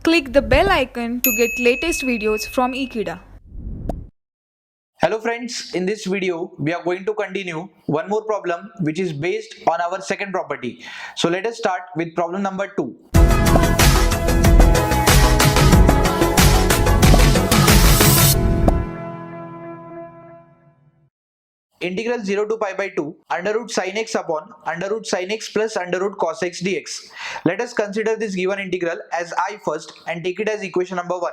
Click the bell icon to get latest videos from Ekeeda. Hello friends, in this video we are going to continue one more problem which is based on our second property. So let us start with problem number 2. Integral 0 to pi by 2 under root sin x upon under root sin x plus under root cos x dx. Let us consider this given integral as I first and take it as equation number 1.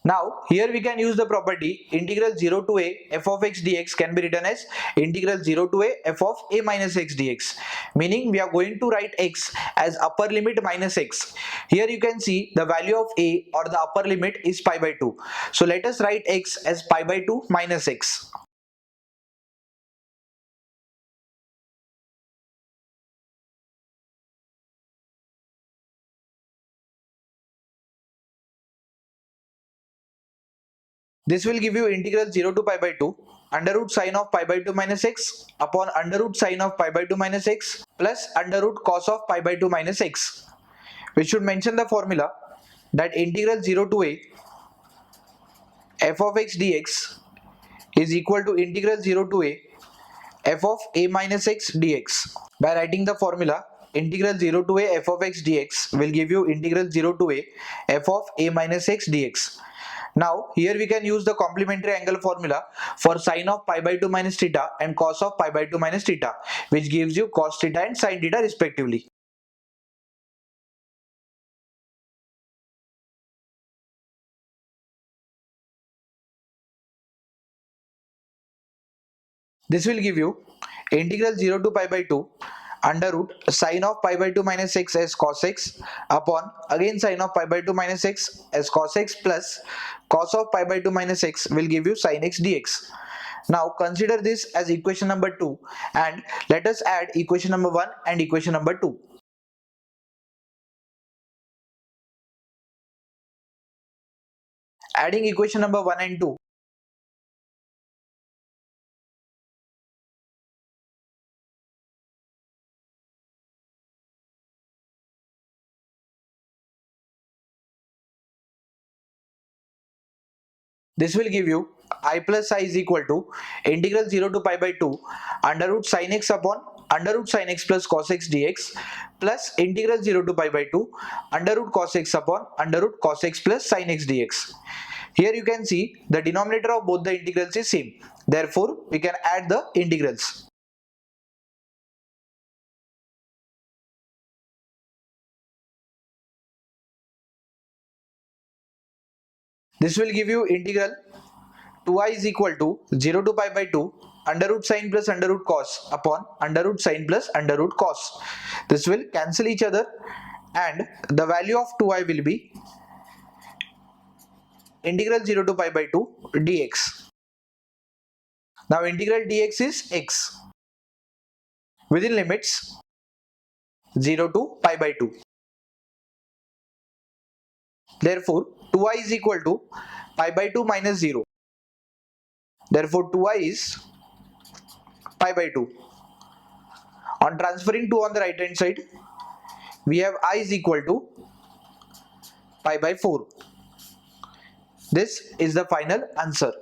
Now here we can use the property integral 0 to a f of x dx can be written as integral 0 to a f of a minus x dx, meaning we are going to write x as upper limit minus x. Here you can see the value of a or the upper limit is pi by 2. So let us write x as pi by 2 minus x. This will give you integral 0 to pi by 2 under root sine of pi by 2 minus x upon under root sine of pi by 2 minus x plus under root cos of pi by 2 minus x. We should mention the formula that integral 0 to a f of x dx is equal to integral 0 to a f of a minus x dx. By writing the formula, integral 0 to a f of x dx will give you integral 0 to a f of a minus x dx. Now here we can use the complementary angle formula for sine of pi by 2 minus theta and cos of pi by 2 minus theta, which gives you cos theta and sin theta respectively. This will give you integral 0 to pi by 2 under root sine of pi by 2 minus x as cos x upon again sine of pi by 2 minus x as cos x plus cos of pi by 2 minus x will give you sin x dx. Now consider this as equation number 2 and let us add equation number 1 and equation number 2. Adding equation number 1 and 2, this will give you I plus I is equal to integral 0 to pi by 2 under root sin x upon under root sin x plus cos x dx plus integral 0 to pi by 2 under root cos x upon under root cos x plus sin x dx. Here you can see the denominator of both the integrals is same. Therefore, we can add the integrals. This will give you integral 2i is equal to 0 to pi by 2 under root sin plus under root cos upon under root sin plus under root cos. This will cancel each other and the value of 2i will be integral 0 to pi by 2 dx. Now integral dx is x within limits 0 to pi by 2. Therefore 2i is equal to pi by 2 minus 0. Therefore 2i is pi by 2. On transferring 2 on the right hand side, we have I is equal to pi by 4. This is the final answer.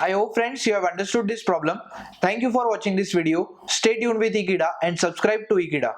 I hope friends you have understood this problem. Thank you for watching this video. Stay tuned with Ekeeda and subscribe to Ekeeda.